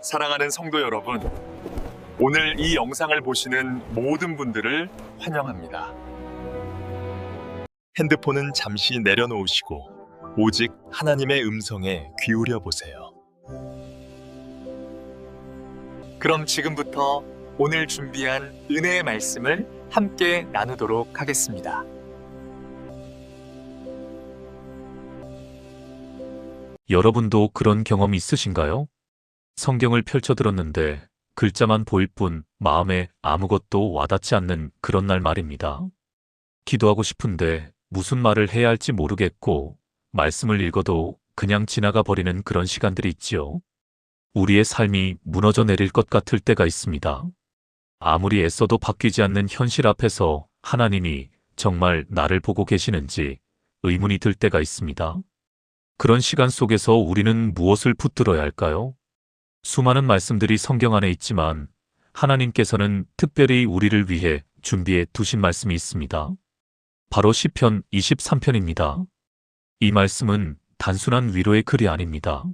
사랑하는 성도 여러분, 오늘 이 영상을 보시는 모든 분들을 환영합니다. 핸드폰은 잠시 내려놓으시고 오직 하나님의 음성에 귀울여 보세요. 그럼 지금부터 오늘 준비한 은혜의 말씀을 함께 나누도록 하겠습니다. 여러분도 그런 경험 있으신가요? 성경을 펼쳐들었는데 글자만 보일 뿐 마음에 아무것도 와닿지 않는 그런 날 말입니다. 기도하고 싶은데 무슨 말을 해야 할지 모르겠고 말씀을 읽어도 그냥 지나가 버리는 그런 시간들이 있지요. 우리의 삶이 무너져 내릴 것 같을 때가 있습니다. 아무리 애써도 바뀌지 않는 현실 앞에서 하나님이 정말 나를 보고 계시는지 의문이 들 때가 있습니다. 그런 시간 속에서 우리는 무엇을 붙들어야 할까요? 수많은 말씀들이 성경 안에 있지만 하나님께서는 특별히 우리를 위해 준비해 두신 말씀이 있습니다. 바로 시편 23편입니다. 이 말씀은 단순한 위로의 글이 아닙니다.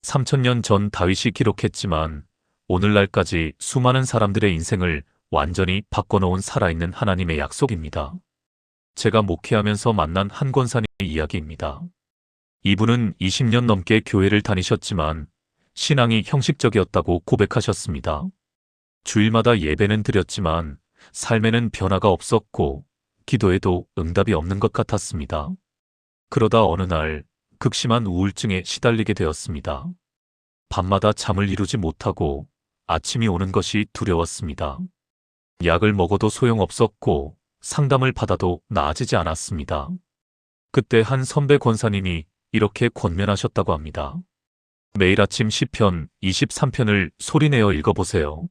3000년 전 다윗이 기록했지만 오늘날까지 수많은 사람들의 인생을 완전히 바꿔놓은 살아있는 하나님의 약속입니다. 제가 목회하면서 만난 한 권사님의 이야기입니다. 이분은 20년 넘게 교회를 다니셨지만 신앙이 형식적이었다고 고백하셨습니다. 주일마다 예배는 드렸지만 삶에는 변화가 없었고 기도에도 응답이 없는 것 같았습니다. 그러다 어느 날 극심한 우울증에 시달리게 되었습니다. 밤마다 잠을 이루지 못하고 아침이 오는 것이 두려웠습니다. 약을 먹어도 소용없었고 상담을 받아도 나아지지 않았습니다. 그때 한 선배 권사님이 이렇게 권면하셨다고 합니다. 매일 아침 시편 23편을 소리내어 읽어보세요.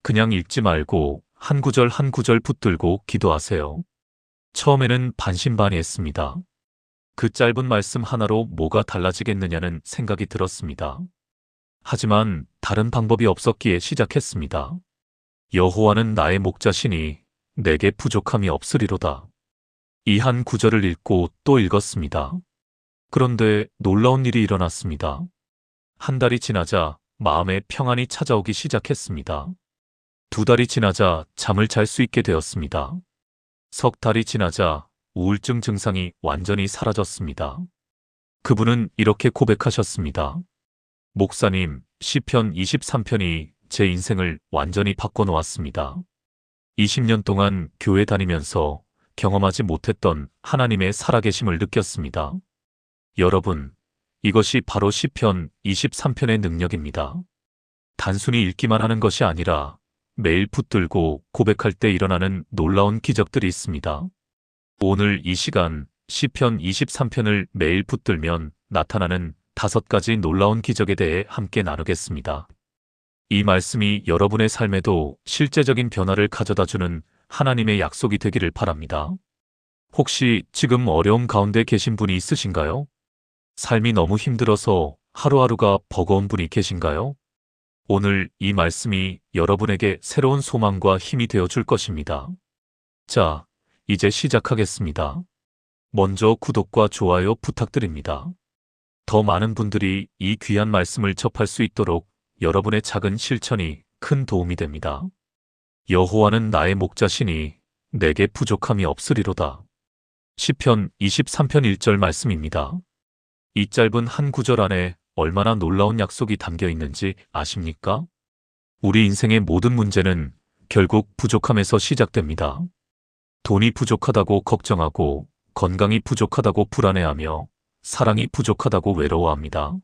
그냥 읽지 말고 한 구절 한 구절 붙들고 기도하세요. 처음에는 반신반의했습니다. 그 짧은 말씀 하나로 뭐가 달라지겠느냐는 생각이 들었습니다. 하지만 다른 방법이 없었기에 시작했습니다. 여호와는 나의 목자시니 내게 부족함이 없으리로다. 이 한 구절을 읽고 또 읽었습니다. 그런데 놀라운 일이 일어났습니다. 한 달이 지나자 마음에 평안이 찾아오기 시작했습니다. 2달이 지나자 잠을 잘 수 있게 되었습니다. 3달이 지나자 우울증 증상이 완전히 사라졌습니다. 그분은 이렇게 고백하셨습니다. 목사님, 시편 23편이 제 인생을 완전히 바꿔놓았습니다. 20년 동안 교회 다니면서 경험하지 못했던 하나님의 살아계심을 느꼈습니다. 여러분, 이것이 바로 시편 23편의 능력입니다. 단순히 읽기만 하는 것이 아니라 매일 붙들고 고백할 때 일어나는 놀라운 기적들이 있습니다. 오늘 이 시간 시편 23편을 매일 붙들면 나타나는 5가지 놀라운 기적에 대해 함께 나누겠습니다. 이 말씀이 여러분의 삶에도 실제적인 변화를 가져다주는 하나님의 약속이 되기를 바랍니다. 혹시 지금 어려움 가운데 계신 분이 있으신가요? 삶이 너무 힘들어서 하루하루가 버거운 분이 계신가요? 오늘 이 말씀이 여러분에게 새로운 소망과 힘이 되어 줄 것입니다. 자, 이제 시작하겠습니다. 먼저 구독과 좋아요 부탁드립니다. 더 많은 분들이 이 귀한 말씀을 접할 수 있도록 여러분의 작은 실천이 큰 도움이 됩니다. 여호와는 나의 목자시니 내게 부족함이 없으리로다. 시편 23편 1절 말씀입니다. 이 짧은 한 구절 안에 얼마나 놀라운 약속이 담겨 있는지 아십니까? 우리 인생의 모든 문제는 결국 부족함에서 시작됩니다. 돈이 부족하다고 걱정하고 건강이 부족하다고 불안해하며 사랑이 부족하다고 외로워합니다.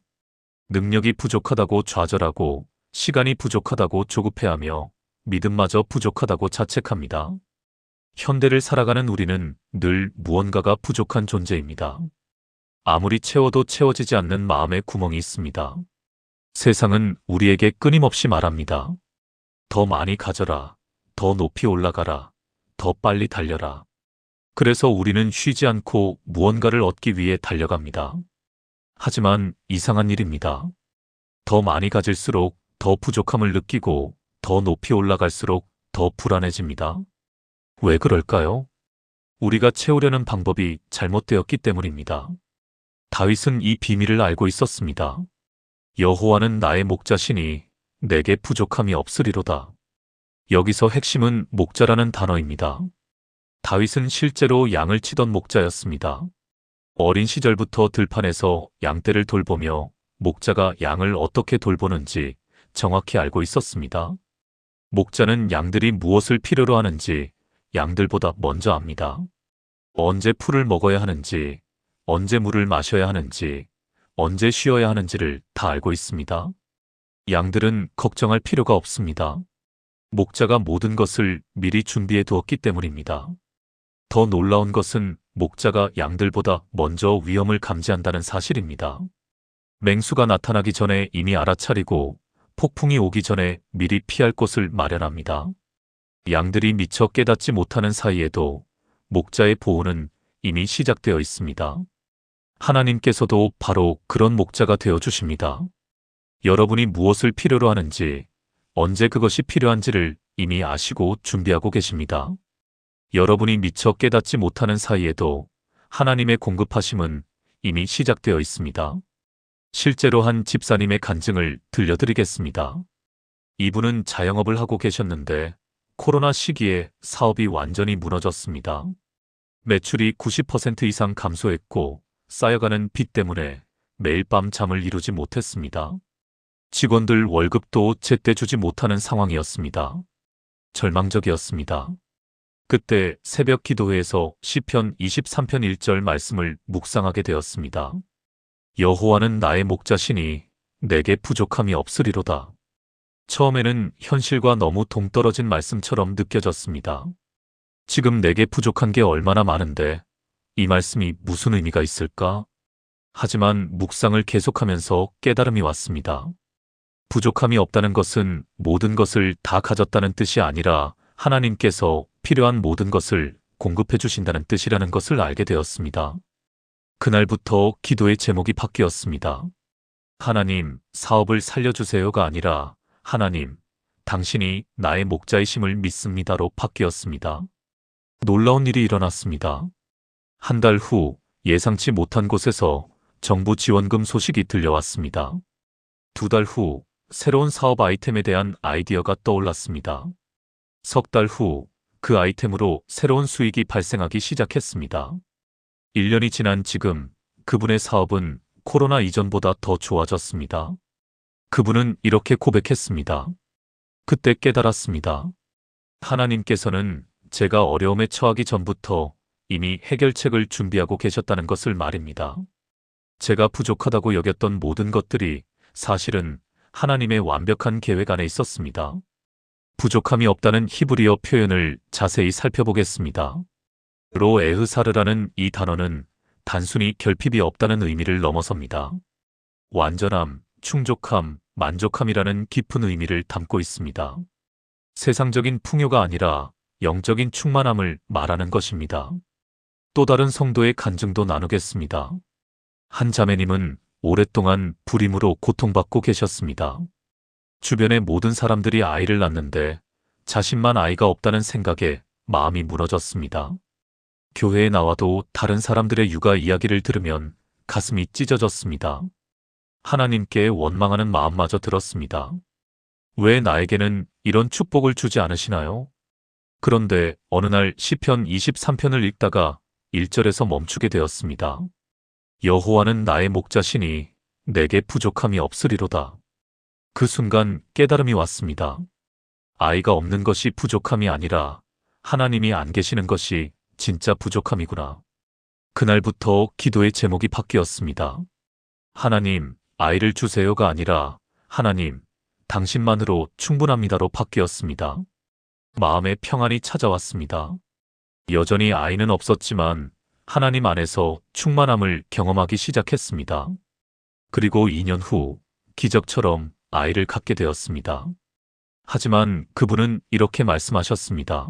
능력이 부족하다고 좌절하고 시간이 부족하다고 조급해하며 믿음마저 부족하다고 자책합니다. 현대를 살아가는 우리는 늘 무언가가 부족한 존재입니다. 아무리 채워도 채워지지 않는 마음의 구멍이 있습니다. 세상은 우리에게 끊임없이 말합니다. 더 많이 가져라, 더 높이 올라가라, 더 빨리 달려라. 그래서 우리는 쉬지 않고 무언가를 얻기 위해 달려갑니다. 하지만 이상한 일입니다. 더 많이 가질수록 더 부족함을 느끼고 더 높이 올라갈수록 더 불안해집니다. 왜 그럴까요? 우리가 채우려는 방법이 잘못되었기 때문입니다. 다윗은 이 비밀을 알고 있었습니다. 여호와는 나의 목자시니 내게 부족함이 없으리로다. 여기서 핵심은 목자라는 단어입니다. 다윗은 실제로 양을 치던 목자였습니다. 어린 시절부터 들판에서 양떼를 돌보며 목자가 양을 어떻게 돌보는지 정확히 알고 있었습니다. 목자는 양들이 무엇을 필요로 하는지 양들보다 먼저 압니다. 언제 풀을 먹어야 하는지, 언제 물을 마셔야 하는지, 언제 쉬어야 하는지를 다 알고 있습니다. 양들은 걱정할 필요가 없습니다. 목자가 모든 것을 미리 준비해 두었기 때문입니다. 더 놀라운 것은 목자가 양들보다 먼저 위험을 감지한다는 사실입니다. 맹수가 나타나기 전에 이미 알아차리고 폭풍이 오기 전에 미리 피할 곳을 마련합니다. 양들이 미처 깨닫지 못하는 사이에도 목자의 보호는 이미 시작되어 있습니다. 하나님께서도 바로 그런 목자가 되어 주십니다. 여러분이 무엇을 필요로 하는지, 언제 그것이 필요한지를 이미 아시고 준비하고 계십니다. 여러분이 미처 깨닫지 못하는 사이에도 하나님의 공급하심은 이미 시작되어 있습니다. 실제로 한 집사님의 간증을 들려드리겠습니다. 이분은 자영업을 하고 계셨는데 코로나 시기에 사업이 완전히 무너졌습니다. 매출이 90% 이상 감소했고 쌓여가는 빚 때문에 매일 밤 잠을 이루지 못했습니다. 직원들 월급도 제때 주지 못하는 상황이었습니다. 절망적이었습니다. 그때 새벽 기도회에서 시편 23편 1절 말씀을 묵상하게 되었습니다. 여호와는 나의 목자시니 내게 부족함이 없으리로다. 처음에는 현실과 너무 동떨어진 말씀처럼 느껴졌습니다. 지금 내게 부족한 게 얼마나 많은데 이 말씀이 무슨 의미가 있을까? 하지만 묵상을 계속하면서 깨달음이 왔습니다. 부족함이 없다는 것은 모든 것을 다 가졌다는 뜻이 아니라 하나님께서 필요한 모든 것을 공급해 주신다는 뜻이라는 것을 알게 되었습니다. 그날부터 기도의 제목이 바뀌었습니다. 하나님, 사업을 살려주세요가 아니라 하나님, 당신이 나의 목자이심을 믿습니다로 바뀌었습니다. 놀라운 일이 일어났습니다. 한 달 후 예상치 못한 곳에서 정부 지원금 소식이 들려왔습니다. 2달 후 새로운 사업 아이템에 대한 아이디어가 떠올랐습니다. 3달 후 그 아이템으로 새로운 수익이 발생하기 시작했습니다. 1년이 지난 지금 그분의 사업은 코로나 이전보다 더 좋아졌습니다. 그분은 이렇게 고백했습니다. 그때 깨달았습니다. 하나님께서는 제가 어려움에 처하기 전부터 이미 해결책을 준비하고 계셨다는 것을 말입니다. 제가 부족하다고 여겼던 모든 것들이 사실은 하나님의 완벽한 계획 안에 있었습니다. 부족함이 없다는 히브리어 표현을 자세히 살펴보겠습니다. 로 에흐사르라는 이 단어는 단순히 결핍이 없다는 의미를 넘어섭니다. 완전함, 충족함, 만족함이라는 깊은 의미를 담고 있습니다. 세상적인 풍요가 아니라 영적인 충만함을 말하는 것입니다. 또 다른 성도의 간증도 나누겠습니다. 한 자매님은 오랫동안 불임으로 고통받고 계셨습니다. 주변의 모든 사람들이 아이를 낳는데 자신만 아이가 없다는 생각에 마음이 무너졌습니다. 교회에 나와도 다른 사람들의 육아 이야기를 들으면 가슴이 찢어졌습니다. 하나님께 원망하는 마음마저 들었습니다. 왜 나에게는 이런 축복을 주지 않으시나요? 그런데 어느 날 시편 23편을 읽다가 1절에서 멈추게 되었습니다. 여호와는 나의 목자시니 내게 부족함이 없으리로다. 그 순간 깨달음이 왔습니다. 아이가 없는 것이 부족함이 아니라 하나님이 안 계시는 것이 진짜 부족함이구나. 그날부터 기도의 제목이 바뀌었습니다. 하나님, 아이를 주세요가 아니라 하나님, 당신만으로 충분합니다로 바뀌었습니다. 마음의 평안이 찾아왔습니다. 여전히 아이는 없었지만 하나님 안에서 충만함을 경험하기 시작했습니다. 그리고 2년 후 기적처럼 아이를 갖게 되었습니다. 하지만 그분은 이렇게 말씀하셨습니다.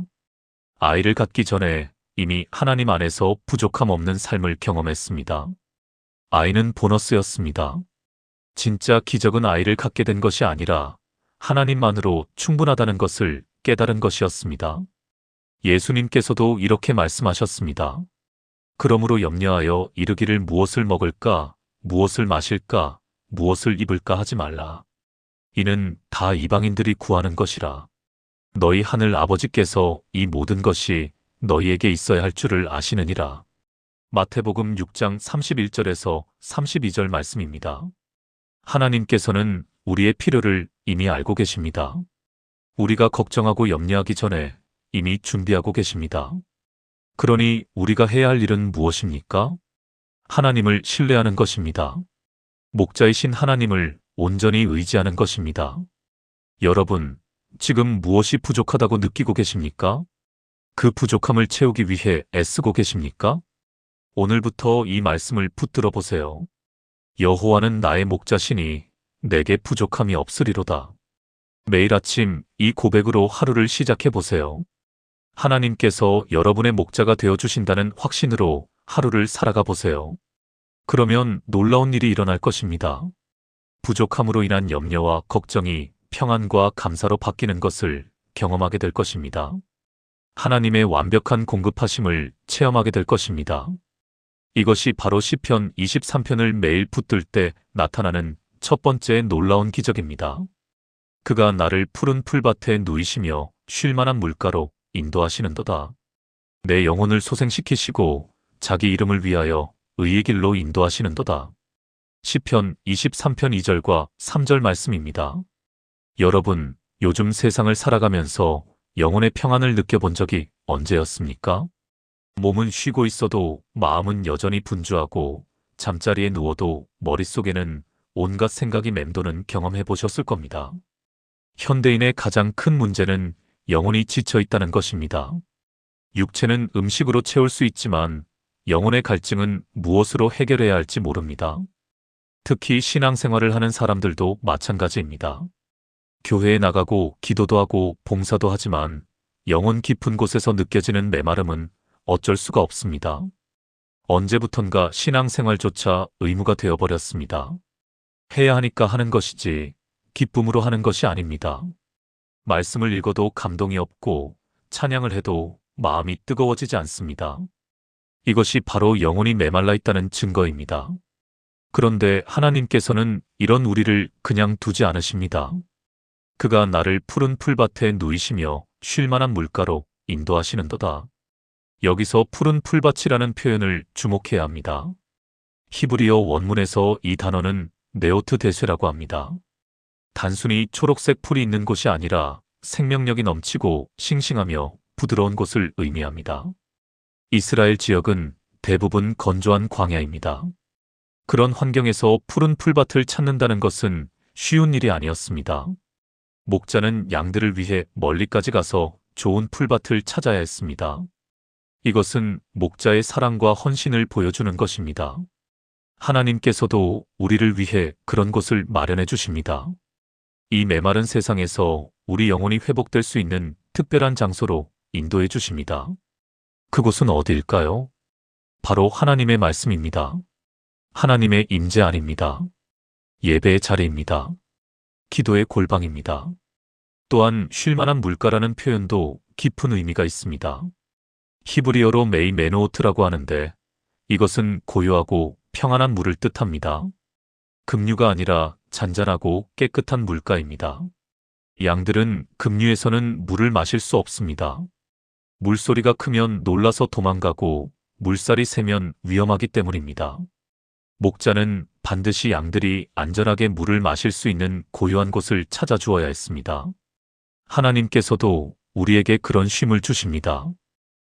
아이를 갖기 전에 이미 하나님 안에서 부족함 없는 삶을 경험했습니다. 아이는 보너스였습니다. 진짜 기적은 아이를 갖게 된 것이 아니라 하나님만으로 충분하다는 것을 깨달은 것이었습니다. 예수님께서도 이렇게 말씀하셨습니다. 그러므로 염려하여 이르기를 무엇을 먹을까, 무엇을 마실까, 무엇을 입을까 하지 말라. 이는 다 이방인들이 구하는 것이라. 너희 하늘 아버지께서 이 모든 것이 너희에게 있어야 할 줄을 아시느니라. 마태복음 6장 31절에서 32절 말씀입니다. 하나님께서는 우리의 필요를 이미 알고 계십니다. 우리가 걱정하고 염려하기 전에 이미 준비하고 계십니다. 그러니 우리가 해야 할 일은 무엇입니까? 하나님을 신뢰하는 것입니다. 목자이신 하나님을 온전히 의지하는 것입니다. 여러분, 지금 무엇이 부족하다고 느끼고 계십니까? 그 부족함을 채우기 위해 애쓰고 계십니까? 오늘부터 이 말씀을 붙들어 보세요. 여호와는 나의 목자시니 내게 부족함이 없으리로다. 매일 아침 이 고백으로 하루를 시작해 보세요. 하나님께서 여러분의 목자가 되어 주신다는 확신으로 하루를 살아가 보세요. 그러면 놀라운 일이 일어날 것입니다. 부족함으로 인한 염려와 걱정이 평안과 감사로 바뀌는 것을 경험하게 될 것입니다. 하나님의 완벽한 공급하심을 체험하게 될 것입니다. 이것이 바로 시편 23편을 매일 붙들 때 나타나는 첫 번째 놀라운 기적입니다. 그가 나를 푸른 풀밭에 누이시며 쉴만한 물가로 인도하시는도다. 내 영혼을 소생시키시고 자기 이름을 위하여 의의 길로 인도하시는도다. 시편 23편 2절과 3절 말씀입니다. 여러분, 요즘 세상을 살아가면서 영혼의 평안을 느껴본 적이 언제였습니까? 몸은 쉬고 있어도 마음은 여전히 분주하고 잠자리에 누워도 머릿속에는 온갖 생각이 맴도는 경험해 보셨을 겁니다. 현대인의 가장 큰 문제는 영혼이 지쳐 있다는 것입니다. 육체는 음식으로 채울 수 있지만 영혼의 갈증은 무엇으로 해결해야 할지 모릅니다. 특히 신앙생활을 하는 사람들도 마찬가지입니다. 교회에 나가고 기도도 하고 봉사도 하지만 영혼 깊은 곳에서 느껴지는 메마름은 어쩔 수가 없습니다. 언제부턴가 신앙생활조차 의무가 되어버렸습니다. 해야 하니까 하는 것이지 기쁨으로 하는 것이 아닙니다. 말씀을 읽어도 감동이 없고 찬양을 해도 마음이 뜨거워지지 않습니다. 이것이 바로 영혼이 메말라 있다는 증거입니다. 그런데 하나님께서는 이런 우리를 그냥 두지 않으십니다. 그가 나를 푸른 풀밭에 누이시며 쉴만한 물가로 인도하시는도다. 여기서 푸른 풀밭이라는 표현을 주목해야 합니다. 히브리어 원문에서 이 단어는 네오트 데쇠라고 합니다. 단순히 초록색 풀이 있는 곳이 아니라 생명력이 넘치고 싱싱하며 부드러운 곳을 의미합니다. 이스라엘 지역은 대부분 건조한 광야입니다. 그런 환경에서 푸른 풀밭을 찾는다는 것은 쉬운 일이 아니었습니다. 목자는 양들을 위해 멀리까지 가서 좋은 풀밭을 찾아야 했습니다. 이것은 목자의 사랑과 헌신을 보여주는 것입니다. 하나님께서도 우리를 위해 그런 곳을 마련해 주십니다. 이 메마른 세상에서 우리 영혼이 회복될 수 있는 특별한 장소로 인도해 주십니다. 그곳은 어디일까요? 바로 하나님의 말씀입니다. 하나님의 임재 안입니다. 예배의 자리입니다. 기도의 골방입니다. 또한 쉴만한 물가라는 표현도 깊은 의미가 있습니다. 히브리어로 메이 메노오트라고 하는데 이것은 고요하고 평안한 물을 뜻합니다. 급류가 아니라 잔잔하고 깨끗한 물가입니다. 양들은 급류에서는 물을 마실 수 없습니다. 물소리가 크면 놀라서 도망가고 물살이 세면 위험하기 때문입니다. 목자는 반드시 양들이 안전하게 물을 마실 수 있는 고요한 곳을 찾아주어야 했습니다. 하나님께서도 우리에게 그런 쉼을 주십니다.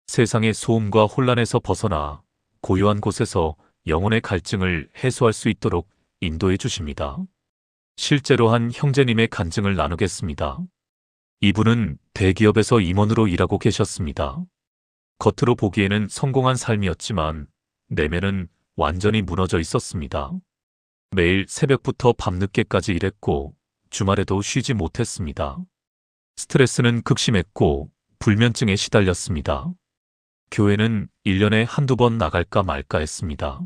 세상의 소음과 혼란에서 벗어나 고요한 곳에서 영혼의 갈증을 해소할 수 있도록 인도해 주십니다. 실제로 한 형제님의 간증을 나누겠습니다. 이분은 대기업에서 임원으로 일하고 계셨습니다. 겉으로 보기에는 성공한 삶이었지만 내면은 완전히 무너져 있었습니다. 매일 새벽부터 밤늦게까지 일했고 주말에도 쉬지 못했습니다. 스트레스는 극심했고 불면증에 시달렸습니다. 교회는 1년에 한두 번 나갈까 말까 했습니다.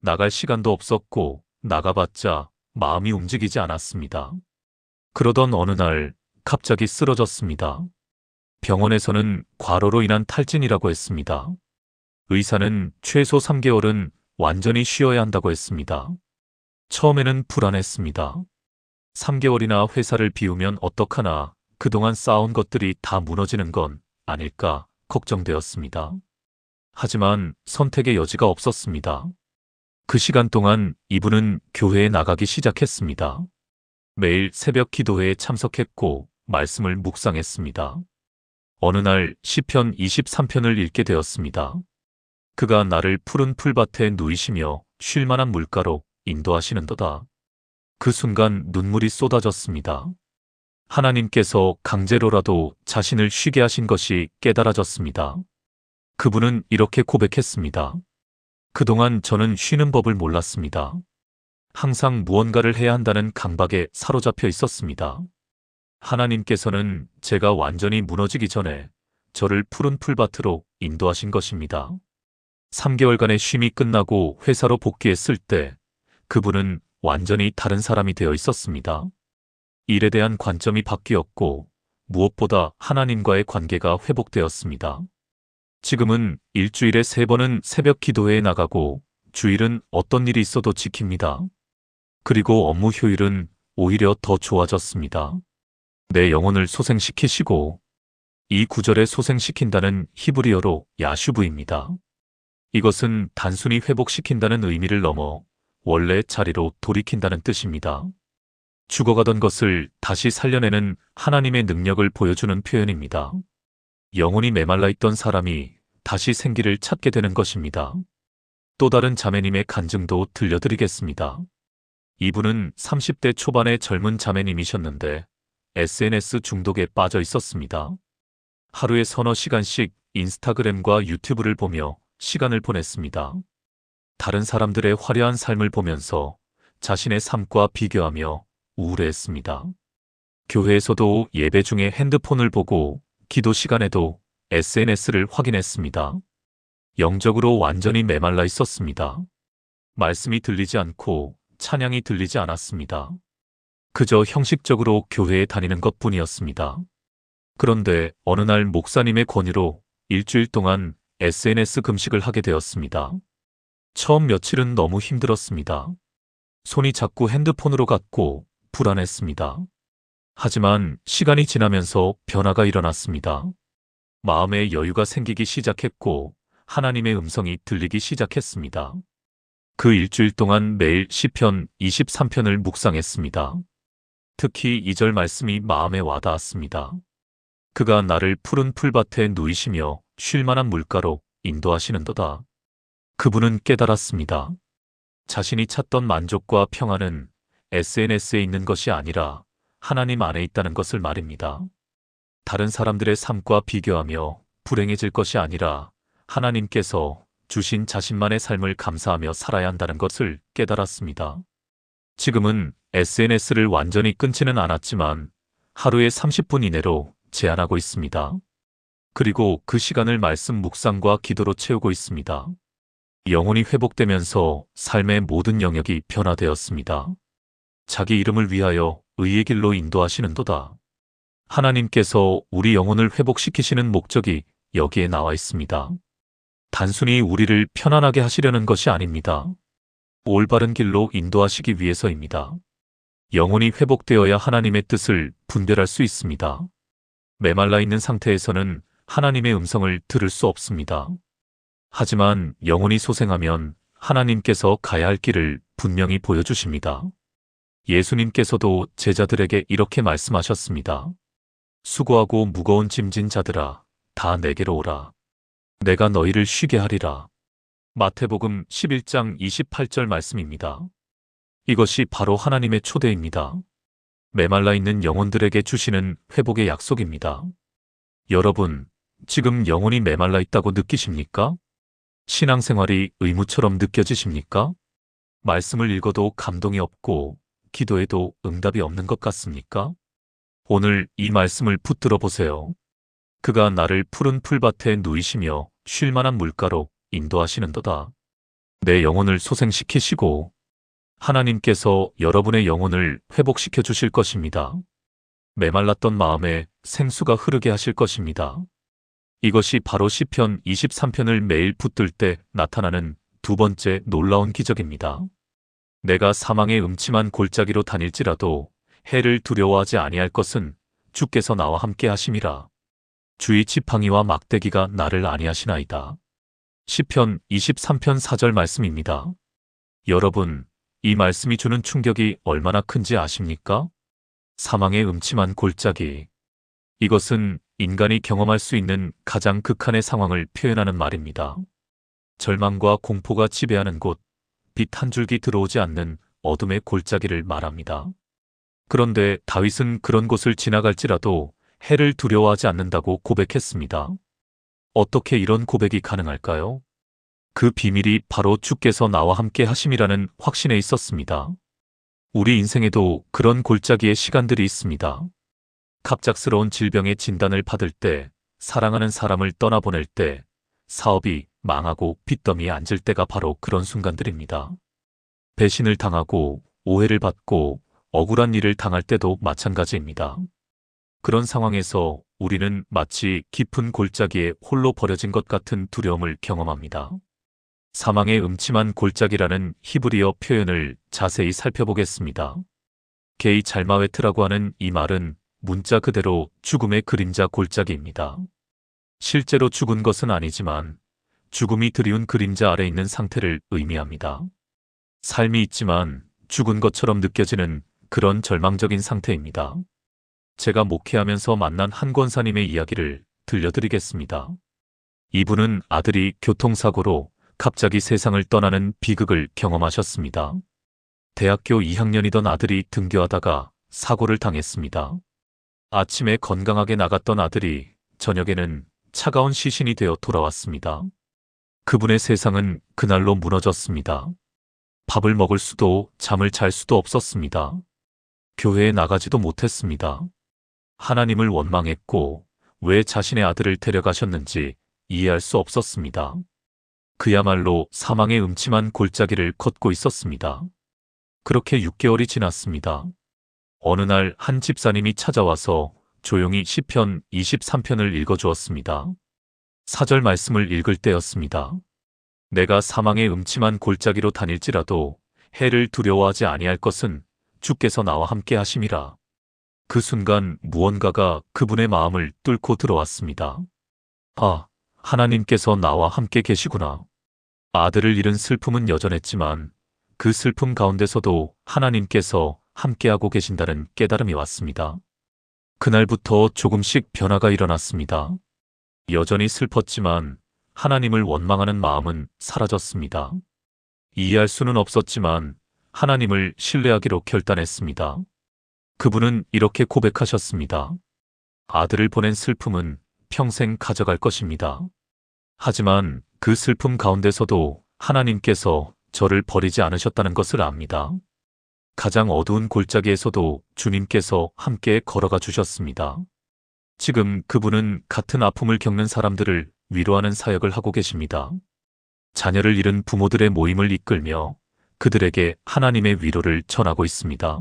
나갈 시간도 없었고 나가봤자 마음이 움직이지 않았습니다. 그러던 어느 날 갑자기 쓰러졌습니다. 병원에서는 과로로 인한 탈진이라고 했습니다. 의사는 최소 3개월은 완전히 쉬어야 한다고 했습니다. 처음에는 불안했습니다. 3개월이나 회사를 비우면 어떡하나, 그동안 쌓아온 것들이 다 무너지는 건 아닐까 걱정되었습니다. 하지만 선택의 여지가 없었습니다. 그 시간 동안 이분은 교회에 나가기 시작했습니다. 매일 새벽 기도회에 참석했고 말씀을 묵상했습니다. 어느 날 시편 23편을 읽게 되었습니다. 그가 나를 푸른 풀밭에 누이시며 쉴 만한 물가로 인도하시는도다. 그 순간 눈물이 쏟아졌습니다. 하나님께서 강제로라도 자신을 쉬게 하신 것이 깨달아졌습니다. 그분은 이렇게 고백했습니다. 그동안 저는 쉬는 법을 몰랐습니다. 항상 무언가를 해야 한다는 강박에 사로잡혀 있었습니다. 하나님께서는 제가 완전히 무너지기 전에 저를 푸른 풀밭으로 인도하신 것입니다. 3개월간의 쉼이 끝나고 회사로 복귀했을 때 그분은 완전히 다른 사람이 되어 있었습니다. 일에 대한 관점이 바뀌었고 무엇보다 하나님과의 관계가 회복되었습니다. 지금은 일주일에 3번은 새벽 기도회에 나가고 주일은 어떤 일이 있어도 지킵니다. 그리고 업무 효율은 오히려 더 좋아졌습니다. 내 영혼을 소생시키시고, 이 구절에 소생시킨다는 히브리어로 야슈브입니다. 이것은 단순히 회복시킨다는 의미를 넘어 원래 자리로 돌이킨다는 뜻입니다. 죽어가던 것을 다시 살려내는 하나님의 능력을 보여주는 표현입니다. 영혼이 메말라 있던 사람이 다시 생기를 찾게 되는 것입니다. 또 다른 자매님의 간증도 들려드리겠습니다. 이분은 30대 초반의 젊은 자매님이셨는데 SNS 중독에 빠져 있었습니다. 하루에 서너 시간씩 인스타그램과 유튜브를 보며 시간을 보냈습니다. 다른 사람들의 화려한 삶을 보면서 자신의 삶과 비교하며 우울해했습니다. 교회에서도 예배 중에 핸드폰을 보고 기도 시간에도 SNS를 확인했습니다. 영적으로 완전히 메말라 있었습니다. 말씀이 들리지 않고 찬양이 들리지 않았습니다. 그저 형식적으로 교회에 다니는 것뿐이었습니다. 그런데 어느 날 목사님의 권유로 일주일 동안 SNS 금식을 하게 되었습니다. 처음 며칠은 너무 힘들었습니다. 손이 자꾸 핸드폰으로 갔고 불안했습니다. 하지만 시간이 지나면서 변화가 일어났습니다. 마음에 여유가 생기기 시작했고 하나님의 음성이 들리기 시작했습니다. 그 일주일 동안 매일 시편 23편을 묵상했습니다. 특히 2절 말씀이 마음에 와닿았습니다. 그가 나를 푸른 풀밭에 누이시며 쉴 만한 물가로 인도하시는도다. 그분은 깨달았습니다. 자신이 찾던 만족과 평안은 SNS에 있는 것이 아니라 하나님 안에 있다는 것을 말입니다. 다른 사람들의 삶과 비교하며 불행해질 것이 아니라 하나님께서 주신 자신만의 삶을 감사하며 살아야 한다는 것을 깨달았습니다. 지금은 SNS를 완전히 끊지는 않았지만 하루에 30분 이내로 제한하고 있습니다. 그리고 그 시간을 말씀 묵상과 기도로 채우고 있습니다. 영혼이 회복되면서 삶의 모든 영역이 변화되었습니다. 자기 이름을 위하여 의의 길로 인도하시는도다. 하나님께서 우리 영혼을 회복시키시는 목적이 여기에 나와 있습니다. 단순히 우리를 편안하게 하시려는 것이 아닙니다. 올바른 길로 인도하시기 위해서입니다. 영혼이 회복되어야 하나님의 뜻을 분별할 수 있습니다. 메말라 있는 상태에서는 하나님의 음성을 들을 수 없습니다. 하지만 영혼이 소생하면 하나님께서 가야 할 길을 분명히 보여주십니다. 예수님께서도 제자들에게 이렇게 말씀하셨습니다. 수고하고 무거운 짐진 자들아, 다 내게로 오라. 내가 너희를 쉬게 하리라. 마태복음 11장 28절 말씀입니다. 이것이 바로 하나님의 초대입니다. 메말라 있는 영혼들에게 주시는 회복의 약속입니다. 여러분, 지금 영혼이 메말라 있다고 느끼십니까? 신앙생활이 의무처럼 느껴지십니까? 말씀을 읽어도 감동이 없고 기도해도 응답이 없는 것 같습니까? 오늘 이 말씀을 붙들어 보세요. 그가 나를 푸른 풀밭에 누이시며 쉴 만한 물가로 인도하시는도다. 내 영혼을 소생시키시고 하나님께서 여러분의 영혼을 회복시켜 주실 것입니다. 메말랐던 마음에 생수가 흐르게 하실 것입니다. 이것이 바로 시편 23편을 매일 붙들 때 나타나는 두 번째 놀라운 기적입니다. 내가 사망의 음침한 골짜기로 다닐지라도 해를 두려워하지 아니할 것은 주께서 나와 함께 하심이라. 주의 지팡이와 막대기가 나를 아니하시나이다. 시편 23편 4절 말씀입니다. 여러분, 이 말씀이 주는 충격이 얼마나 큰지 아십니까? 사망의 음침한 골짜기. 이것은 인간이 경험할 수 있는 가장 극한의 상황을 표현하는 말입니다. 절망과 공포가 지배하는 곳, 빛 한 줄기 들어오지 않는 어둠의 골짜기를 말합니다. 그런데 다윗은 그런 곳을 지나갈지라도 해를 두려워하지 않는다고 고백했습니다. 어떻게 이런 고백이 가능할까요? 그 비밀이 바로 주께서 나와 함께 하심이라는 확신에 있었습니다. 우리 인생에도 그런 골짜기의 시간들이 있습니다. 갑작스러운 질병의 진단을 받을 때, 사랑하는 사람을 떠나보낼 때, 사업이 망하고 빚더미에 앉을 때가 바로 그런 순간들입니다. 배신을 당하고 오해를 받고 억울한 일을 당할 때도 마찬가지입니다. 그런 상황에서 우리는 마치 깊은 골짜기에 홀로 버려진 것 같은 두려움을 경험합니다. 사망의 음침한 골짜기라는 히브리어 표현을 자세히 살펴보겠습니다. 게이 잘마웨트라고 하는 이 말은 문자 그대로 죽음의 그림자 골짜기입니다. 실제로 죽은 것은 아니지만 죽음이 드리운 그림자 아래 있는 상태를 의미합니다. 삶이 있지만 죽은 것처럼 느껴지는 그런 절망적인 상태입니다. 제가 목회하면서 만난 한 권사님의 이야기를 들려드리겠습니다. 이분은 아들이 교통사고로 갑자기 세상을 떠나는 비극을 경험하셨습니다. 대학교 2학년이던 아들이 등교하다가 사고를 당했습니다. 아침에 건강하게 나갔던 아들이 저녁에는 차가운 시신이 되어 돌아왔습니다. 그분의 세상은 그날로 무너졌습니다. 밥을 먹을 수도 잠을 잘 수도 없었습니다. 교회에 나가지도 못했습니다. 하나님을 원망했고 왜 자신의 아들을 데려가셨는지 이해할 수 없었습니다. 그야말로 사망의 음침한 골짜기를 걷고 있었습니다. 그렇게 6개월이 지났습니다. 어느 날 한 집사님이 찾아와서 조용히 시편 23편을 읽어주었습니다. 4절 말씀을 읽을 때였습니다. 내가 사망의 음침한 골짜기로 다닐지라도 해를 두려워하지 아니할 것은 주께서 나와 함께 하심이라. 그 순간 무언가가 그분의 마음을 뚫고 들어왔습니다. 아, 하나님께서 나와 함께 계시구나. 아들을 잃은 슬픔은 여전했지만 그 슬픔 가운데서도 하나님께서 함께하고 계신다는 깨달음이 왔습니다. 그날부터 조금씩 변화가 일어났습니다. 여전히 슬펐지만 하나님을 원망하는 마음은 사라졌습니다. 이해할 수는 없었지만 하나님을 신뢰하기로 결단했습니다. 그분은 이렇게 고백하셨습니다. 아들을 보낸 슬픔은 평생 가져갈 것입니다. 하지만 그 슬픔 가운데서도 하나님께서 저를 버리지 않으셨다는 것을 압니다. 가장 어두운 골짜기에서도 주님께서 함께 걸어가 주셨습니다. 지금 그분은 같은 아픔을 겪는 사람들을 위로하는 사역을 하고 계십니다. 자녀를 잃은 부모들의 모임을 이끌며 그들에게 하나님의 위로를 전하고 있습니다.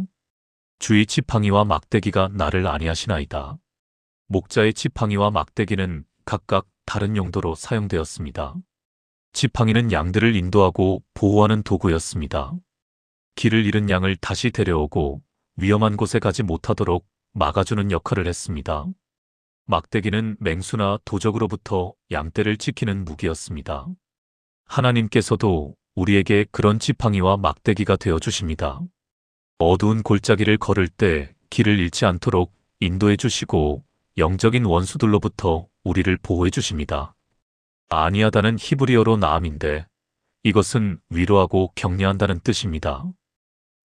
주의 지팡이와 막대기가 나를 안위하시나이다. 목자의 지팡이와 막대기는 각각 다른 용도로 사용되었습니다. 지팡이는 양들을 인도하고 보호하는 도구였습니다. 길을 잃은 양을 다시 데려오고 위험한 곳에 가지 못하도록 막아주는 역할을 했습니다. 막대기는 맹수나 도적으로부터 양떼를 지키는 무기였습니다. 하나님께서도 우리에게 그런 지팡이와 막대기가 되어주십니다. 어두운 골짜기를 걸을 때 길을 잃지 않도록 인도해 주시고 영적인 원수들로부터 우리를 보호해 주십니다. 아니하다는 히브리어로 나암인데 이것은 위로하고 격려한다는 뜻입니다.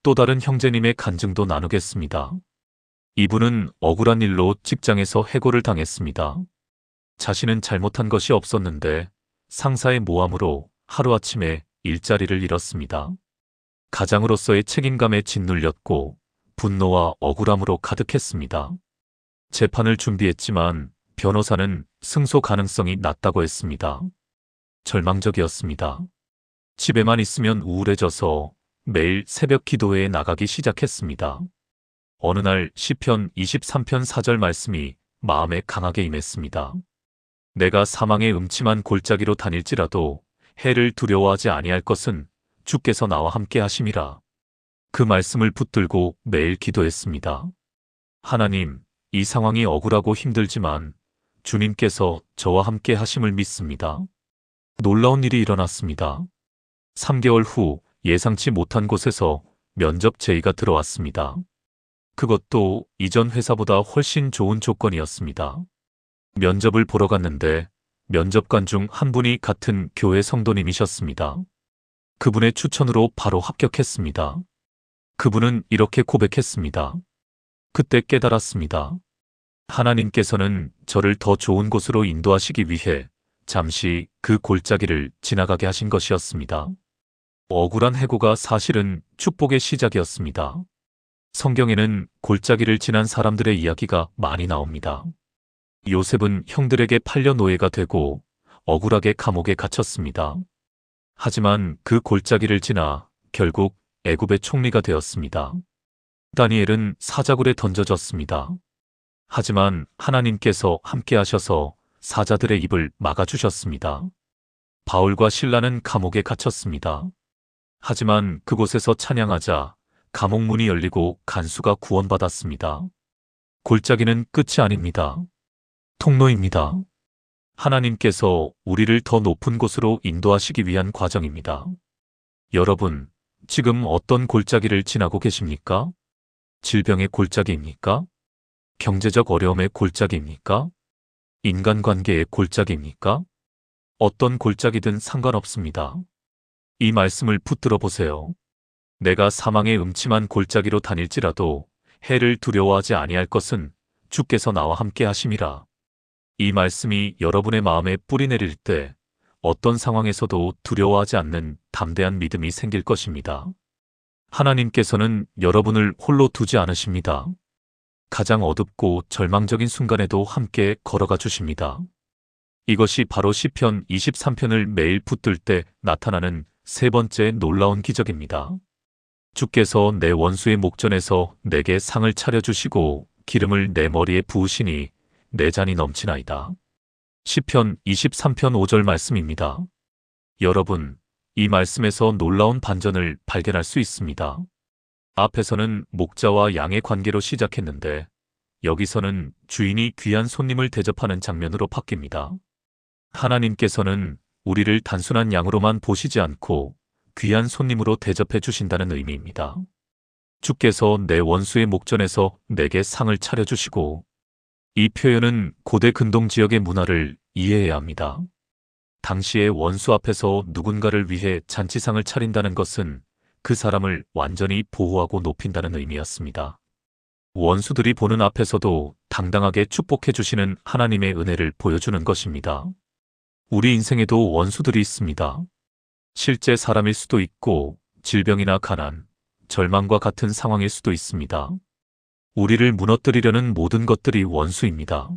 또 다른 형제님의 간증도 나누겠습니다. 이분은 억울한 일로 직장에서 해고를 당했습니다. 자신은 잘못한 것이 없었는데 상사의 모함으로 하루아침에 일자리를 잃었습니다. 가장으로서의 책임감에 짓눌렸고 분노와 억울함으로 가득했습니다. 재판을 준비했지만 변호사는 승소 가능성이 낮다고 했습니다. 절망적이었습니다. 집에만 있으면 우울해져서 매일 새벽 기도회에 나가기 시작했습니다. 어느 날 시편 23편 4절 말씀이 마음에 강하게 임했습니다. 내가 사망의 음침한 골짜기로 다닐지라도 해를 두려워하지 아니할 것은 주께서 나와 함께 하심이라. 그 말씀을 붙들고 매일 기도했습니다. 하나님, 이 상황이 억울하고 힘들지만 주님께서 저와 함께 하심을 믿습니다. 놀라운 일이 일어났습니다. 3개월 후 예상치 못한 곳에서 면접 제의가 들어왔습니다. 그것도 이전 회사보다 훨씬 좋은 조건이었습니다. 면접을 보러 갔는데 면접관 중 한 분이 같은 교회 성도님이셨습니다. 그분의 추천으로 바로 합격했습니다. 그분은 이렇게 고백했습니다. 그때 깨달았습니다. 하나님께서는 저를 더 좋은 곳으로 인도하시기 위해 잠시 그 골짜기를 지나가게 하신 것이었습니다. 억울한 해고가 사실은 축복의 시작이었습니다. 성경에는 골짜기를 지난 사람들의 이야기가 많이 나옵니다. 요셉은 형들에게 팔려 노예가 되고 억울하게 감옥에 갇혔습니다. 하지만 그 골짜기를 지나 결국 애굽의 총리가 되었습니다. 다니엘은 사자굴에 던져졌습니다. 하지만 하나님께서 함께 하셔서 사자들의 입을 막아주셨습니다. 바울과 실라는 감옥에 갇혔습니다. 하지만 그곳에서 찬양하자 감옥 문이 열리고 간수가 구원받았습니다. 골짜기는 끝이 아닙니다. 통로입니다. 하나님께서 우리를 더 높은 곳으로 인도하시기 위한 과정입니다. 여러분, 지금 어떤 골짜기를 지나고 계십니까? 질병의 골짜기입니까? 경제적 어려움의 골짜기입니까? 인간관계의 골짜기입니까? 어떤 골짜기든 상관없습니다. 이 말씀을 붙들어 보세요. 내가 사망의 음침한 골짜기로 다닐지라도 해를 두려워하지 아니할 것은 주께서 나와 함께 하심이라. 이 말씀이 여러분의 마음에 뿌리 내릴 때 어떤 상황에서도 두려워하지 않는 담대한 믿음이 생길 것입니다. 하나님께서는 여러분을 홀로 두지 않으십니다. 가장 어둡고 절망적인 순간에도 함께 걸어가 주십니다. 이것이 바로 시편 23편을 매일 붙들 때 나타나는 세 번째 놀라운 기적입니다. 주께서 내 원수의 목전에서 내게 상을 차려주시고 기름을 내 머리에 부으시니 내 잔이 넘치나이다. 시편 23편 5절 말씀입니다. 여러분, 이 말씀에서 놀라운 반전을 발견할 수 있습니다. 앞에서는 목자와 양의 관계로 시작했는데 여기서는 주인이 귀한 손님을 대접하는 장면으로 바뀝니다. 하나님께서는 우리를 단순한 양으로만 보시지 않고 귀한 손님으로 대접해 주신다는 의미입니다. 주께서 내 원수의 목전에서 내게 상을 차려주시고, 이 표현은 고대 근동 지역의 문화를 이해해야 합니다. 당시의 원수 앞에서 누군가를 위해 잔치상을 차린다는 것은 그 사람을 완전히 보호하고 높인다는 의미였습니다. 원수들이 보는 앞에서도 당당하게 축복해 주시는 하나님의 은혜를 보여주는 것입니다. 우리 인생에도 원수들이 있습니다. 실제 사람일 수도 있고 질병이나 가난, 절망과 같은 상황일 수도 있습니다. 우리를 무너뜨리려는 모든 것들이 원수입니다.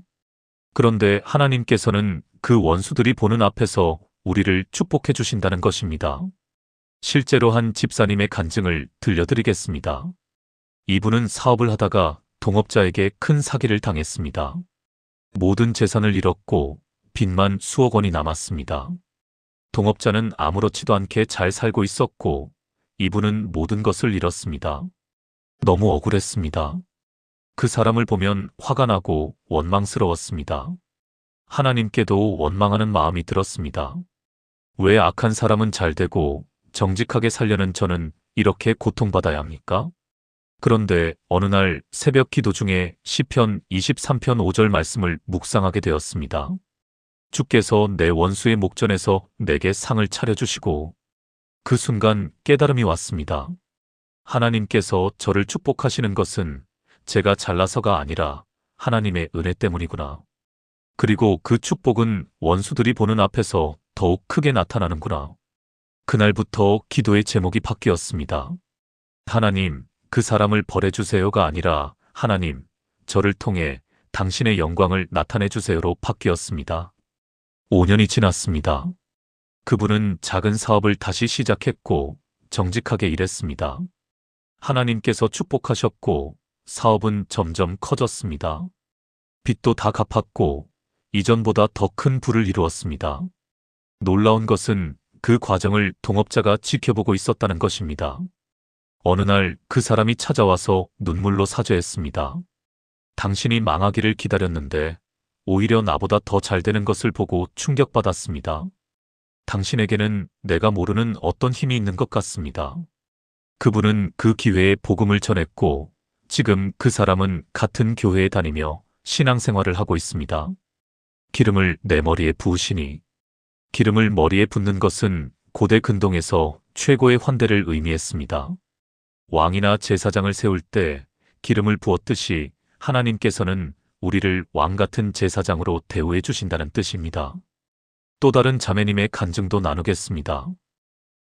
그런데 하나님께서는 그 원수들이 보는 앞에서 우리를 축복해 주신다는 것입니다. 실제로 한 집사님의 간증을 들려드리겠습니다. 이분은 사업을 하다가 동업자에게 큰 사기를 당했습니다. 모든 재산을 잃었고 빚만 수억 원이 남았습니다. 동업자는 아무렇지도 않게 잘 살고 있었고 이분은 모든 것을 잃었습니다. 너무 억울했습니다. 그 사람을 보면 화가 나고 원망스러웠습니다. 하나님께도 원망하는 마음이 들었습니다. 왜 악한 사람은 잘 되고 정직하게 살려는 저는 이렇게 고통받아야 합니까? 그런데 어느 날 새벽 기도 중에 시편 23편 5절 말씀을 묵상하게 되었습니다. 주께서 내 원수의 목전에서 내게 상을 차려주시고, 그 순간 깨달음이 왔습니다. 하나님께서 저를 축복하시는 것은 제가 잘나서가 아니라 하나님의 은혜 때문이구나. 그리고 그 축복은 원수들이 보는 앞에서 더욱 크게 나타나는구나. 그날부터 기도의 제목이 바뀌었습니다. 하나님, 그 사람을 벌해주세요가 아니라 하나님, 저를 통해 당신의 영광을 나타내주세요로 바뀌었습니다. 5년이 지났습니다. 그분은 작은 사업을 다시 시작했고 정직하게 일했습니다. 하나님께서 축복하셨고 사업은 점점 커졌습니다. 빚도 다 갚았고 이전보다 더 큰 부를 이루었습니다. 놀라운 것은 그 과정을 동업자가 지켜보고 있었다는 것입니다. 어느 날 그 사람이 찾아와서 눈물로 사죄했습니다. 당신이 망하기를 기다렸는데 오히려 나보다 더 잘 되는 것을 보고 충격받았습니다. 당신에게는 내가 모르는 어떤 힘이 있는 것 같습니다. 그분은 그 기회에 복음을 전했고 지금 그 사람은 같은 교회에 다니며 신앙생활을 하고 있습니다. 기름을 내 머리에 부으시니. 기름을 머리에 붓는 것은 고대 근동에서 최고의 환대를 의미했습니다. 왕이나 제사장을 세울 때 기름을 부었듯이 하나님께서는 우리를 왕 같은 제사장으로 대우해 주신다는 뜻입니다. 또 다른 자매님의 간증도 나누겠습니다.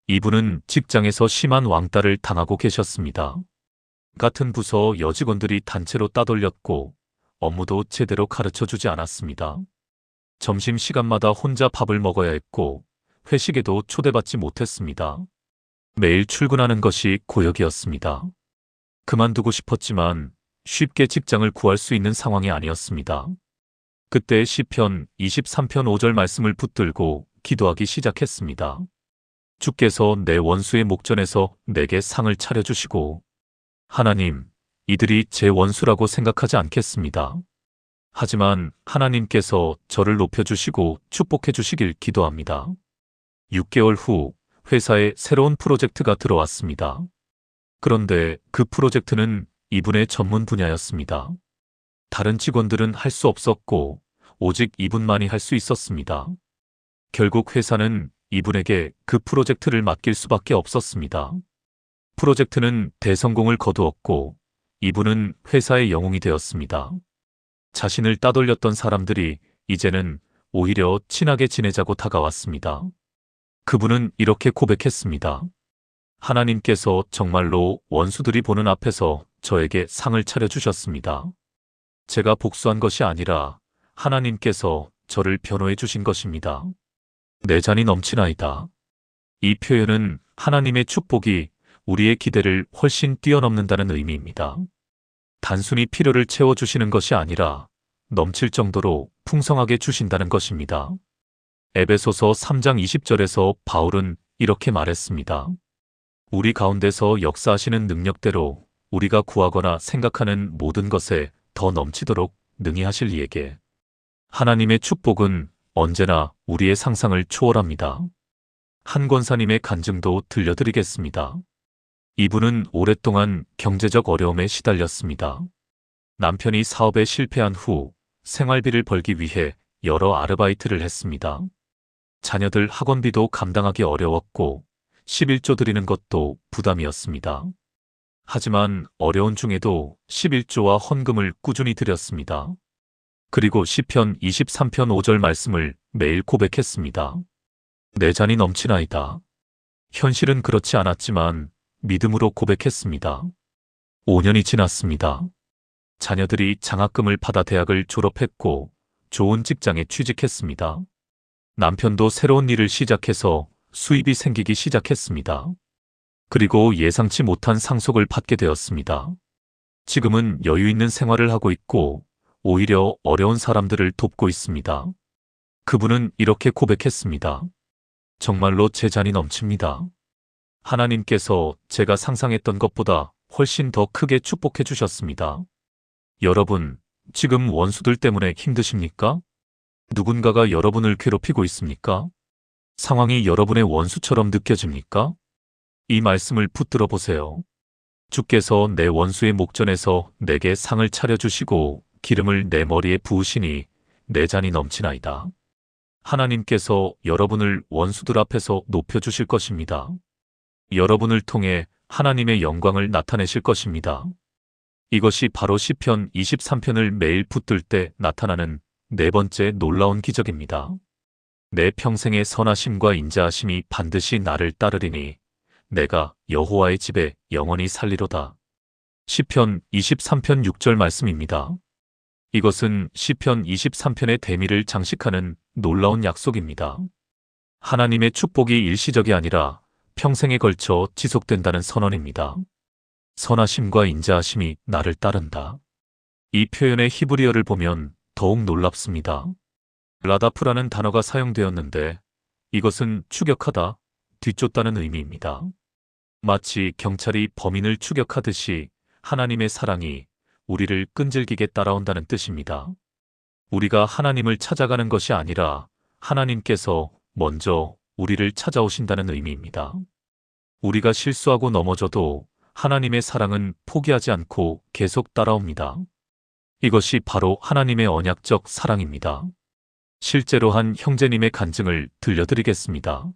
이분은 직장에서 심한 왕따를 당하고 계셨습니다. 같은 부서 여직원들이 단체로 따돌렸고 업무도 제대로 가르쳐주지 않았습니다. 점심시간마다 혼자 밥을 먹어야 했고 회식에도 초대받지 못했습니다. 매일 출근하는 것이 고역이었습니다. 그만두고 싶었지만 쉽게 직장을 구할 수 있는 상황이 아니었습니다. 그때 시편 23편 5절 말씀을 붙들고 기도하기 시작했습니다. 주께서 내 원수의 목전에서 내게 상을 차려주시고 하나님, 이들이 제 원수라고 생각하지 않겠습니다. 하지만 하나님께서 저를 높여주시고 축복해주시길 기도합니다. 6개월 후 회사에 새로운 프로젝트가 들어왔습니다. 그런데 그 프로젝트는 이분의 전문 분야였습니다. 다른 직원들은 할 수 없었고 오직 이분만이 할 수 있었습니다. 결국 회사는 이분에게 그 프로젝트를 맡길 수밖에 없었습니다. 프로젝트는 대성공을 거두었고 이분은 회사의 영웅이 되었습니다. 자신을 따돌렸던 사람들이 이제는 오히려 친하게 지내자고 다가왔습니다. 그분은 이렇게 고백했습니다. 하나님께서 정말로 원수들이 보는 앞에서 저에게 상을 차려주셨습니다. 제가 복수한 것이 아니라 하나님께서 저를 변호해 주신 것입니다. 내 잔이 넘치나이다. 이 표현은 하나님의 축복이 우리의 기대를 훨씬 뛰어넘는다는 의미입니다. 단순히 필요를 채워주시는 것이 아니라 넘칠 정도로 풍성하게 주신다는 것입니다. 에베소서 3장 20절에서 바울은 이렇게 말했습니다. 우리 가운데서 역사하시는 능력대로 우리가 구하거나 생각하는 모든 것에 더 넘치도록 능히 하실 이에게 하나님의 축복은 언제나 우리의 상상을 초월합니다. 한 권사님의 간증도 들려드리겠습니다. 이분은 오랫동안 경제적 어려움에 시달렸습니다. 남편이 사업에 실패한 후 생활비를 벌기 위해 여러 아르바이트를 했습니다. 자녀들 학원비도 감당하기 어려웠고 11조 드리는 것도 부담이었습니다. 하지만 어려운 중에도 11조와 헌금을 꾸준히 드렸습니다. 그리고 시편 23편 5절 말씀을 매일 고백했습니다. 내 잔이 넘치나이다. 현실은 그렇지 않았지만 믿음으로 고백했습니다. 5년이 지났습니다. 자녀들이 장학금을 받아 대학을 졸업했고 좋은 직장에 취직했습니다. 남편도 새로운 일을 시작해서 수입이 생기기 시작했습니다. 그리고 예상치 못한 상속을 받게 되었습니다. 지금은 여유 있는 생활을 하고 있고 오히려 어려운 사람들을 돕고 있습니다. 그분은 이렇게 고백했습니다. 정말로 제 잔이 넘칩니다. 하나님께서 제가 상상했던 것보다 훨씬 더 크게 축복해 주셨습니다. 여러분, 지금 원수들 때문에 힘드십니까? 누군가가 여러분을 괴롭히고 있습니까? 상황이 여러분의 원수처럼 느껴집니까? 이 말씀을 붙들어 보세요. 주께서 내 원수의 목전에서 내게 상을 차려주시고 기름을 내 머리에 부으시니 내 잔이 넘치나이다. 하나님께서 여러분을 원수들 앞에서 높여주실 것입니다. 여러분을 통해 하나님의 영광을 나타내실 것입니다. 이것이 바로 시편 23편을 매일 붙들 때 나타나는 네 번째 놀라운 기적입니다. 내 평생의 선하심과 인자하심이 반드시 나를 따르리니 내가 여호와의 집에 영원히 살리로다. 시편 23편 6절 말씀입니다. 이것은 시편 23편의 대미를 장식하는 놀라운 약속입니다. 하나님의 축복이 일시적이 아니라 평생에 걸쳐 지속된다는 선언입니다. 선하심과 인자하심이 나를 따른다. 이 표현의 히브리어를 보면 더욱 놀랍습니다. 라다프라는 단어가 사용되었는데 이것은 추격하다, 뒤쫓다는 의미입니다. 마치 경찰이 범인을 추격하듯이 하나님의 사랑이 우리를 끈질기게 따라온다는 뜻입니다. 우리가 하나님을 찾아가는 것이 아니라 하나님께서 먼저 우리를 찾아오신다는 의미입니다. 우리가 실수하고 넘어져도 하나님의 사랑은 포기하지 않고 계속 따라옵니다. 이것이 바로 하나님의 언약적 사랑입니다. 실제로 한 형제님의 간증을 들려드리겠습니다.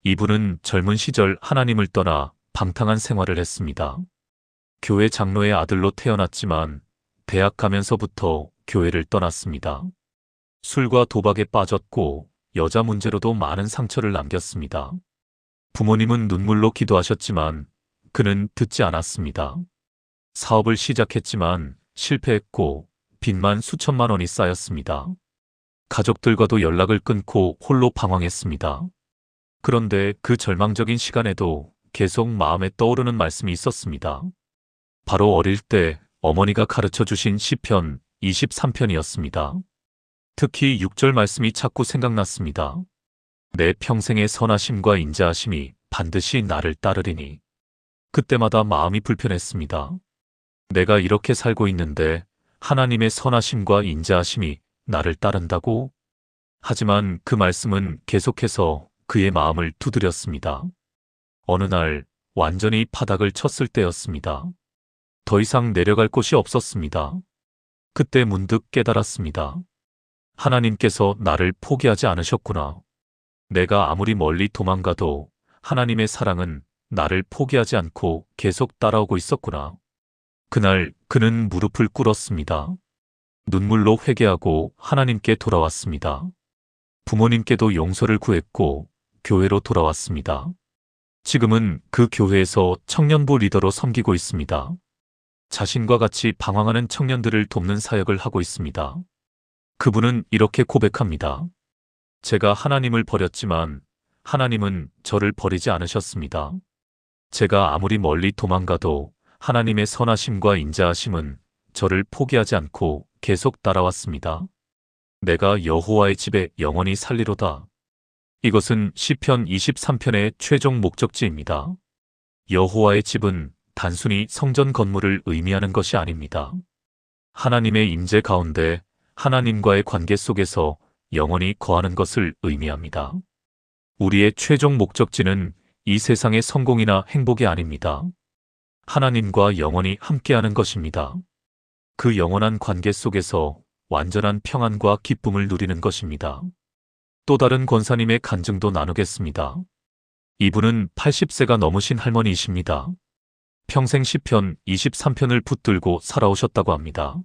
이분은 젊은 시절 하나님을 떠나 방탕한 생활을 했습니다. 교회 장로의 아들로 태어났지만 대학 가면서부터 교회를 떠났습니다. 술과 도박에 빠졌고 여자 문제로도 많은 상처를 남겼습니다. 부모님은 눈물로 기도하셨지만 그는 듣지 않았습니다. 사업을 시작했지만 실패했고 빚만 수천만 원이 쌓였습니다. 가족들과도 연락을 끊고 홀로 방황했습니다. 그런데 그 절망적인 시간에도 계속 마음에 떠오르는 말씀이 있었습니다. 바로 어릴 때 어머니가 가르쳐 주신 시편 23편이었습니다. 특히 6절 말씀이 자꾸 생각났습니다. 내 평생의 선하심과 인자하심이 반드시 나를 따르리니. 그때마다 마음이 불편했습니다. 내가 이렇게 살고 있는데 하나님의 선하심과 인자하심이 나를 따른다고? 하지만 그 말씀은 계속해서 그의 마음을 두드렸습니다. 어느 날 완전히 바닥을 쳤을 때였습니다. 더 이상 내려갈 곳이 없었습니다. 그때 문득 깨달았습니다. 하나님께서 나를 포기하지 않으셨구나. 내가 아무리 멀리 도망가도 하나님의 사랑은 나를 포기하지 않고 계속 따라오고 있었구나. 그날 그는 무릎을 꿇었습니다. 눈물로 회개하고 하나님께 돌아왔습니다. 부모님께도 용서를 구했고 교회로 돌아왔습니다. 지금은 그 교회에서 청년부 리더로 섬기고 있습니다. 자신과 같이 방황하는 청년들을 돕는 사역을 하고 있습니다. 그분은 이렇게 고백합니다. 제가 하나님을 버렸지만 하나님은 저를 버리지 않으셨습니다. 제가 아무리 멀리 도망가도 하나님의 선하심과 인자하심은 저를 포기하지 않고 계속 따라왔습니다. 내가 여호와의 집에 영원히 살리로다. 이것은 시편 23편의 최종 목적지입니다. 여호와의 집은 단순히 성전 건물을 의미하는 것이 아닙니다. 하나님의 임재 가운데 하나님과의 관계 속에서 영원히 거하는 것을 의미합니다. 우리의 최종 목적지는 이 세상의 성공이나 행복이 아닙니다. 하나님과 영원히 함께하는 것입니다. 그 영원한 관계 속에서 완전한 평안과 기쁨을 누리는 것입니다. 또 다른 권사님의 간증도 나누겠습니다. 이분은 80세가 넘으신 할머니이십니다. 평생 시편 23편을 붙들고 살아오셨다고 합니다.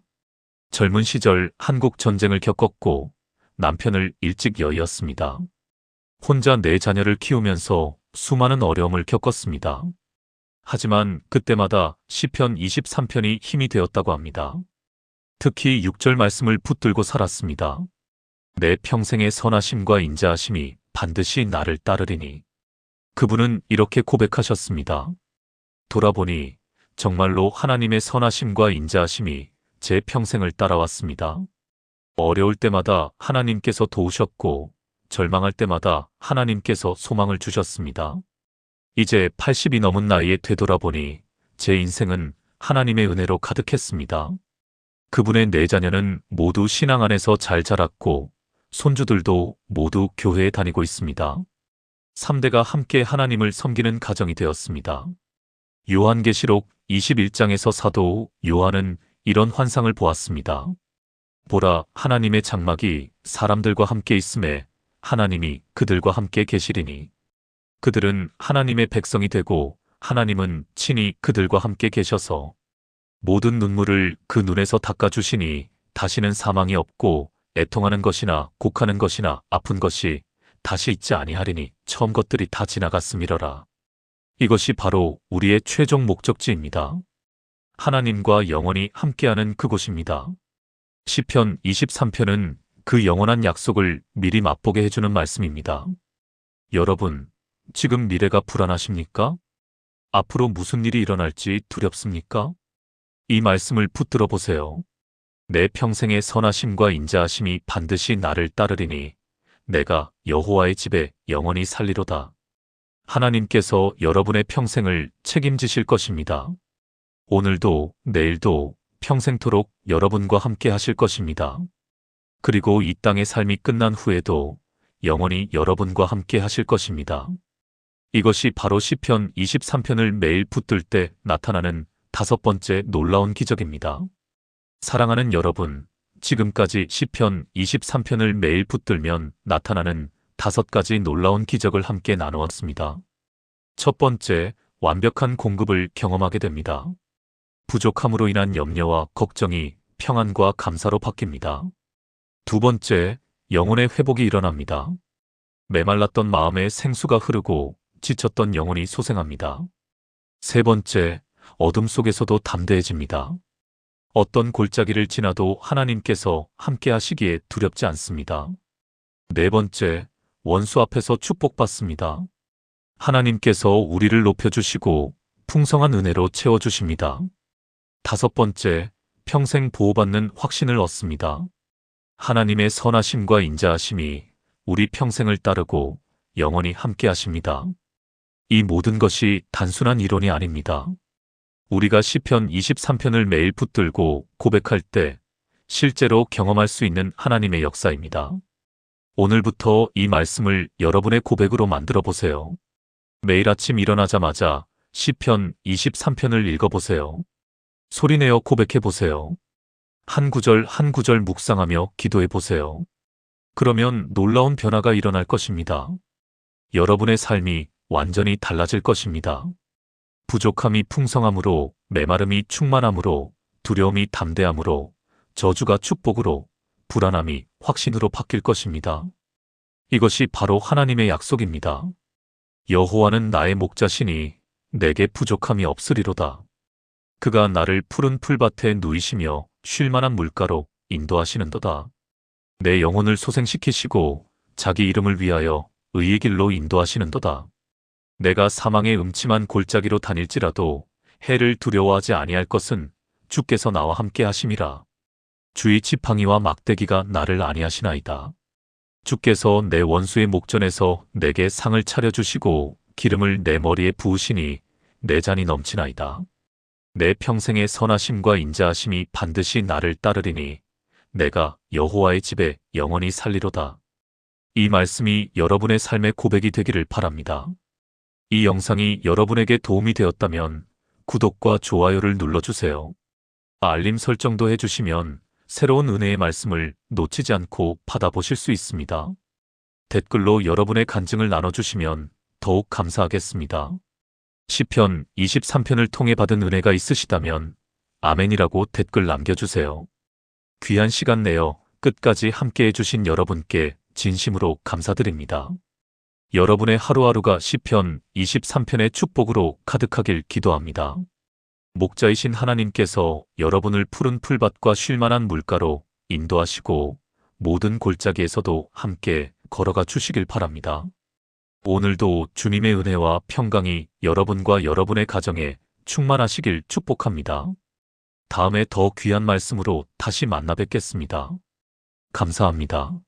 젊은 시절 한국 전쟁을 겪었고 남편을 일찍 여의었습니다. 혼자 4자녀를 키우면서 수많은 어려움을 겪었습니다. 하지만 그때마다 시편 23편이 힘이 되었다고 합니다. 특히 6절 말씀을 붙들고 살았습니다. 내 평생의 선하심과 인자하심이 반드시 나를 따르리니. 그분은 이렇게 고백하셨습니다. 돌아보니 정말로 하나님의 선하심과 인자하심이 제 평생을 따라왔습니다. 어려울 때마다 하나님께서 도우셨고 절망할 때마다 하나님께서 소망을 주셨습니다. 이제 80이 넘은 나이에 되돌아보니 제 인생은 하나님의 은혜로 가득했습니다. 그분의 4자녀는 모두 신앙 안에서 잘 자랐고 손주들도 모두 교회에 다니고 있습니다. 3대가 함께 하나님을 섬기는 가정이 되었습니다. 요한계시록 21장에서 사도 요한은 이런 환상을 보았습니다. 보라, 하나님의 장막이 사람들과 함께 있음에 하나님이 그들과 함께 계시리니. 그들은 하나님의 백성이 되고 하나님은 친히 그들과 함께 계셔서 모든 눈물을 그 눈에서 닦아주시니 다시는 사망이 없고 애통하는 것이나 곡하는 것이나 아픈 것이 다시 있지 아니하리니 처음 것들이 다 지나갔음이러라. 이것이 바로 우리의 최종 목적지입니다. 하나님과 영원히 함께하는 그곳입니다. 시편 23편은 그 영원한 약속을 미리 맛보게 해주는 말씀입니다. 여러분, 지금 미래가 불안하십니까? 앞으로 무슨 일이 일어날지 두렵습니까? 이 말씀을 붙들어 보세요. 내 평생의 선하심과 인자하심이 반드시 나를 따르리니 내가 여호와의 집에 영원히 살리로다. 하나님께서 여러분의 평생을 책임지실 것입니다. 오늘도 내일도 평생토록 여러분과 함께 하실 것입니다. 그리고 이 땅의 삶이 끝난 후에도 영원히 여러분과 함께 하실 것입니다. 이것이 바로 시편 23편을 매일 붙들 때 나타나는 5번째 놀라운 기적입니다. 사랑하는 여러분, 지금까지 시편 23편을 매일 붙들면 나타나는 5가지 놀라운 기적을 함께 나누었습니다. 첫 번째, 완벽한 공급을 경험하게 됩니다. 부족함으로 인한 염려와 걱정이 평안과 감사로 바뀝니다. 두 번째, 영혼의 회복이 일어납니다. 메말랐던 마음에 생수가 흐르고 지쳤던 영혼이 소생합니다. 세 번째, 어둠 속에서도 담대해집니다. 어떤 골짜기를 지나도 하나님께서 함께 하시기에 두렵지 않습니다. 네 번째, 원수 앞에서 축복받습니다. 하나님께서 우리를 높여주시고 풍성한 은혜로 채워주십니다. 다섯 번째, 평생 보호받는 확신을 얻습니다. 하나님의 선하심과 인자하심이 우리 평생을 따르고 영원히 함께 하십니다. 이 모든 것이 단순한 이론이 아닙니다. 우리가 시편 23편을 매일 붙들고 고백할 때 실제로 경험할 수 있는 하나님의 역사입니다. 오늘부터 이 말씀을 여러분의 고백으로 만들어 보세요. 매일 아침 일어나자마자 시편 23편을 읽어보세요. 소리내어 고백해 보세요. 한 구절 한 구절 묵상하며 기도해 보세요. 그러면 놀라운 변화가 일어날 것입니다. 여러분의 삶이 완전히 달라질 것입니다. 부족함이 풍성함으로, 메마름이 충만함으로, 두려움이 담대함으로, 저주가 축복으로, 불안함이 확신으로 바뀔 것입니다. 이것이 바로 하나님의 약속입니다. 여호와는 나의 목자시니 내게 부족함이 없으리로다. 그가 나를 푸른 풀밭에 누이시며 쉴 만한 물가로 인도하시는도다. 내 영혼을 소생시키시고 자기 이름을 위하여 의의 길로 인도하시는도다. 내가 사망의 음침한 골짜기로 다닐지라도 해를 두려워하지 아니할 것은 주께서 나와 함께 하심이라. 주의 지팡이와 막대기가 나를 안위하시나이다. 주께서 내 원수의 목전에서 내게 상을 차려주시고 기름을 내 머리에 부으시니 내 잔이 넘치나이다. 내 평생의 선하심과 인자하심이 반드시 나를 따르리니 내가 여호와의 집에 영원히 살리로다. 이 말씀이 여러분의 삶의 고백이 되기를 바랍니다. 이 영상이 여러분에게 도움이 되었다면 구독과 좋아요를 눌러주세요. 알림 설정도 해주시면 새로운 은혜의 말씀을 놓치지 않고 받아보실 수 있습니다. 댓글로 여러분의 간증을 나눠주시면 더욱 감사하겠습니다. 시편 23편을 통해 받은 은혜가 있으시다면 아멘이라고 댓글 남겨주세요. 귀한 시간 내어 끝까지 함께해 주신 여러분께 진심으로 감사드립니다. 여러분의 하루하루가 시편 23편의 축복으로 가득하길 기도합니다. 목자이신 하나님께서 여러분을 푸른 풀밭과 쉴만한 물가로 인도하시고 모든 골짜기에서도 함께 걸어가 주시길 바랍니다. 오늘도 주님의 은혜와 평강이 여러분과 여러분의 가정에 충만하시길 축복합니다. 다음에 더 귀한 말씀으로 다시 만나 뵙겠습니다. 감사합니다.